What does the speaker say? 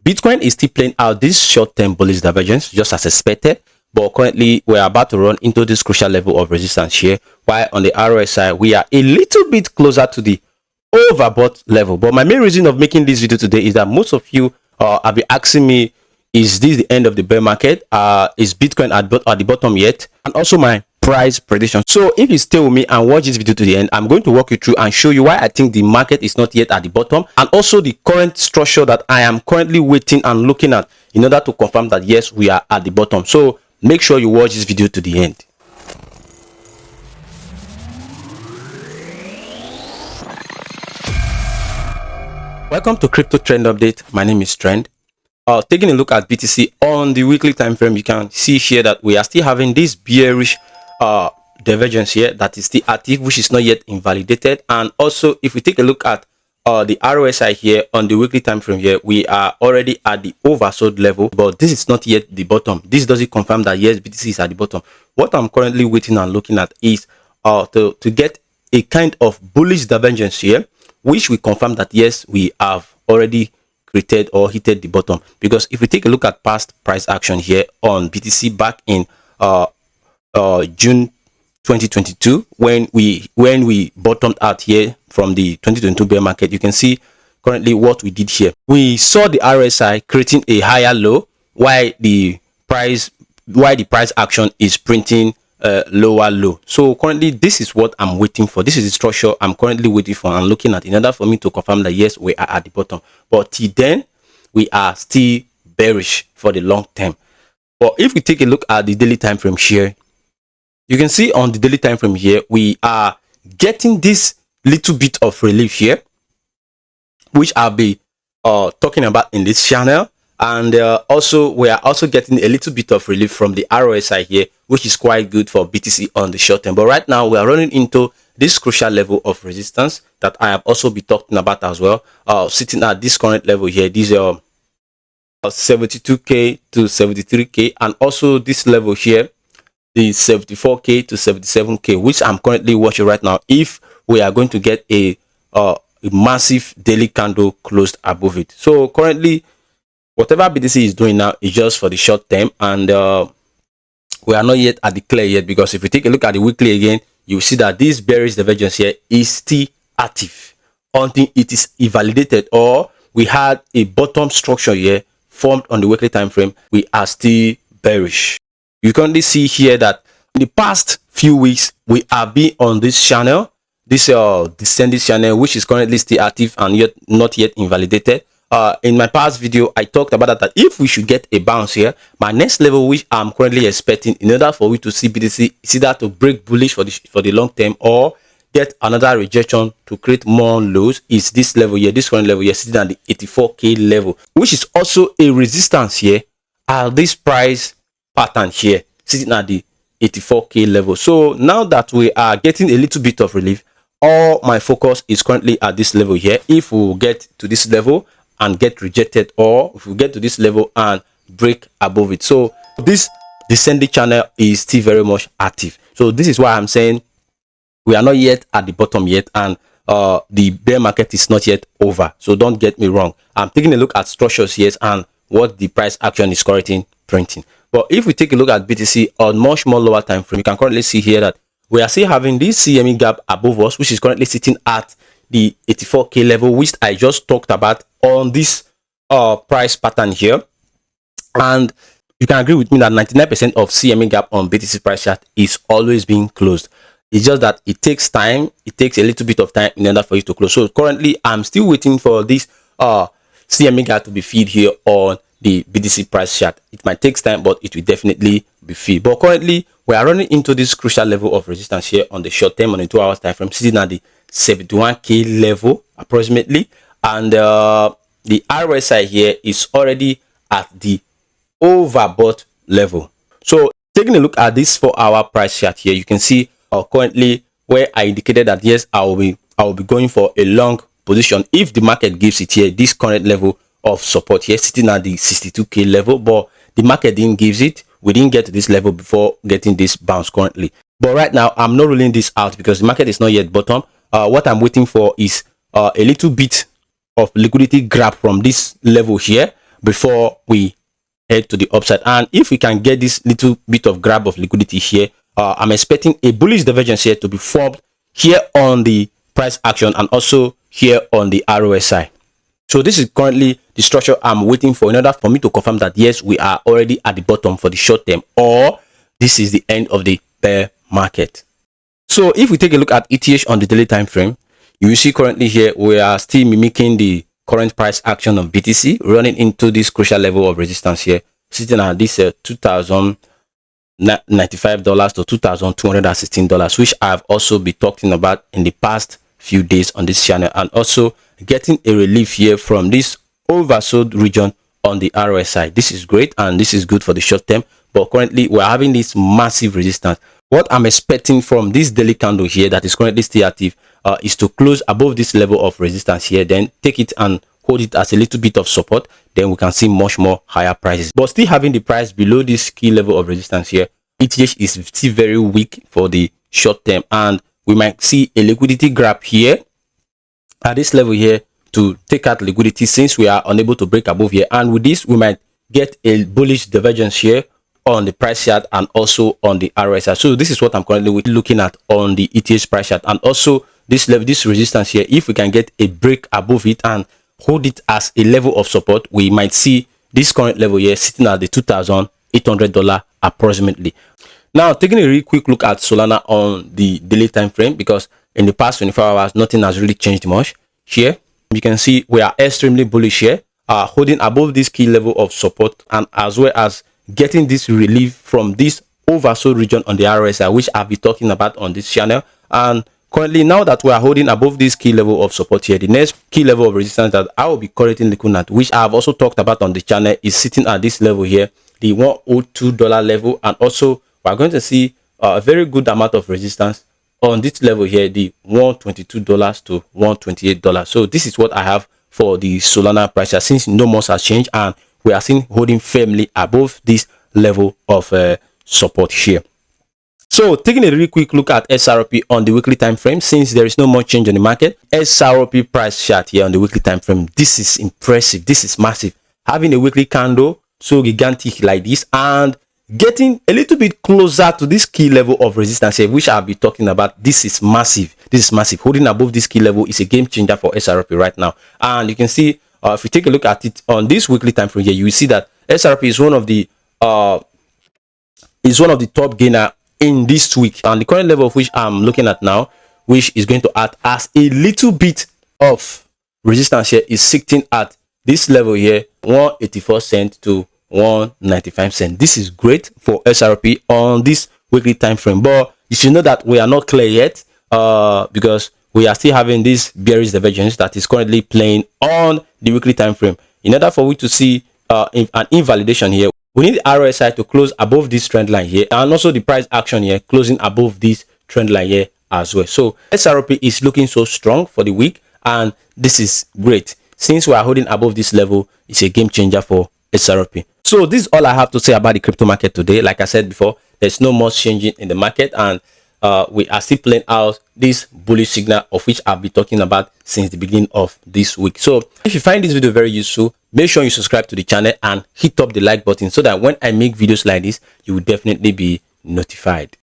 Bitcoin is still playing out this short-term bullish divergence just as expected, but currently we're about to run into this crucial level of resistance here, while on the RSI we are a little bit closer to the overbought level. But my main reason of making this video today is that most of you have been asking me, is this the end of the bear market? Is Bitcoin at the bottom yet? And also my price prediction. So if you stay with me and watch this video to the end, I'm going to walk you through and show you why I think the market is not yet at the bottom, and also the current structure that I am currently waiting and looking at in order to confirm that yes, we are at the bottom. So make sure you watch this video to the end. Welcome to Crypto Trend Update. My name is Trend. Taking a look at BTC on the weekly time frame, you can see here that we are still having this bearish divergence here that is still active, which is not yet invalidated. And also, if we take a look at the RSI here on the weekly time frame here, we are already at the oversold level, but this is not yet the bottom. This doesn't confirm that yes, BTC is at the bottom. What I'm currently waiting and looking at is to get a kind of bullish divergence here, which will confirm that yes, we have already created or hit the bottom. Because if we take a look at past price action here on BTC back in June 2022, when we bottomed out here from the 2022 bear market, you can see currently what we did here. We saw the RSI creating a higher low, while the price action is printing lower low. So currently this is what I'm waiting for. This is the structure I'm currently waiting for and looking at in order for me to confirm that yes, we are at the bottom. But till then, we are still bearish for the long term. But if we take a look at the daily time frame here, you can see on the daily time frame here, we are getting this little bit of relief here, which I'll be talking about in this channel. And also we are also getting a little bit of relief from the RSI here, which is quite good for BTC on the short term. But right now we are running into this crucial level of resistance that I have also been talking about as well, sitting at this current level here. These are 72k to 73k, and also this level here, the 74k to 77k, which I'm currently watching right now, if we are going to get a massive daily candle closed above it. So currently whatever BTC is doing now is just for the short term, and we are not yet at the clear yet, because if you take a look at the weekly again, you see that this bearish divergence here is still active until it is invalidated, or we had a bottom structure here formed on the weekly time frame. We are still bearish. You currently see here that in the past few weeks we have been on this channel, this descending channel, which is currently still active and yet not yet invalidated. In my past video, I talked about that if we should get a bounce here, my next level, which I'm currently expecting in order for we to see BTC, is either to break bullish for the long term or get another rejection to create more lows, is this level here, this current level here, sitting at the 84k level, which is also a resistance here at this price pattern here, sitting at the 84k level. So now that we are getting a little bit of relief, all my focus is currently at this level here. If we get to this level and get rejected, or if we get to this level and break above it, so this descending channel is still very much active. So this is why I'm saying we are not yet at the bottom yet, and the bear market is not yet over. So don't get me wrong, I'm taking a look at structures here and what the price action is currently printing. But if we take a look at BTC on much more lower time frame, you can currently see here that we are still having this CME gap above us, which is currently sitting at the 84k level, which I just talked about on this price pattern here. And you can agree with me that 99% of CME gap on BTC price chart is always being closed. It's just that it takes time, it takes a little bit of time in order for it to close. So currently I'm still waiting for this CME gap to be filled here on the BTC price chart. It might take time, but it will definitely be filled. But currently we are running into this crucial level of resistance here on the short term, on the 2 hours time frame, sitting at the 71k level approximately, and the RSI here is already at the overbought level. So taking a look at this 4-hour price chart here, you can see currently where I indicated that yes, I will be going for a long position if the market gives it here, this current level of support here, sitting at the 62k level. But the market didn't give it. We didn't get to this level before getting this bounce currently. But right now I'm not ruling this out because the market is not yet bottom. What I'm waiting for is a little bit of liquidity grab from this level here, before we head to the upside. And if we can get this little bit of grab of liquidity here, I'm expecting a bullish divergence here to be formed here on the price action and also here on the RSI. So this is currently the structure I'm waiting for in order for me to confirm that yes, we are already at the bottom for the short term, or this is the end of the bear market. So if we take a look at ETH on the daily time frame, you will see currently here we are still mimicking the current price action of BTC, running into this crucial level of resistance here, sitting at this $2,095 to $2,216, which I've also been talking about in the past few days on this channel, and also getting a relief here from this oversold region on the RSI. This is great and this is good for the short term, but currently we're having this massive resistance. What I'm expecting from this daily candle here that is currently still active is to close above this level of resistance here, then take it and hold it as a little bit of support, then we can see much more higher prices. But still having the price below this key level of resistance here, ETH is still very weak for the short term, and we might see a liquidity grab here at this level here to take out liquidity since we are unable to break above here. And with this, we might get a bullish divergence here on the price chart and also on the RSI. So this is what I'm currently looking at on the ETH price chart, and also this level, this resistance here. If we can get a break above it and hold it as a level of support, we might see this current level here sitting at the $2,800 approximately. Now taking a really quick look at Solana on the daily time frame, because in the past 24 hours nothing has really changed much. Here you can see we are extremely bullish here, holding above this key level of support, and as well as getting this relief from this oversold region on the RSI, which I'll be talking about on this channel. And currently, now that we are holding above this key level of support here, the next key level of resistance that I will be currently looking at, which I have also talked about on the channel, is sitting at this level here, the $102 level, and also we are going to see a very good amount of resistance on this level here, the $122 to $128. So this is what I have for the Solana price chart, since no much has changed and we are seen holding firmly above this level of support here. So taking a really quick look at XRP on the weekly time frame, since there is no more change on the market, XRP price chart here on the weekly time frame, this is impressive, this is massive. Having a weekly candle so gigantic like this and getting a little bit closer to this key level of resistance here, which I'll be talking about. This is massive, this is massive. Holding above this key level is a game changer for XRP right now. And you can see if you take a look at it on this weekly time frame here, you will see that XRP is one of the top gainer in this week, and the current level of which I'm looking at now, which is going to act as a little bit of resistance here, is sitting at this level here, 184 cents to 195 cents. This is great for XRP on this weekly time frame, but you should know that we are not clear yet because we are still having this bearish divergence that is currently playing on the weekly time frame. In order for we to see an invalidation here, we need the RSI to close above this trend line here, and also the price action here closing above this trend line here as well. So XRP is looking so strong for the week, and this is great. Since we are holding above this level, it's a game changer for XRP. So this is all I have to say about the crypto market today. Like I said before, there's no much changing in the market, and we are still playing out this bullish signal of which I've been talking about since the beginning of this week. So if you find this video very useful, make sure you subscribe to the channel and hit up the like button so that when I make videos like this, you will definitely be notified.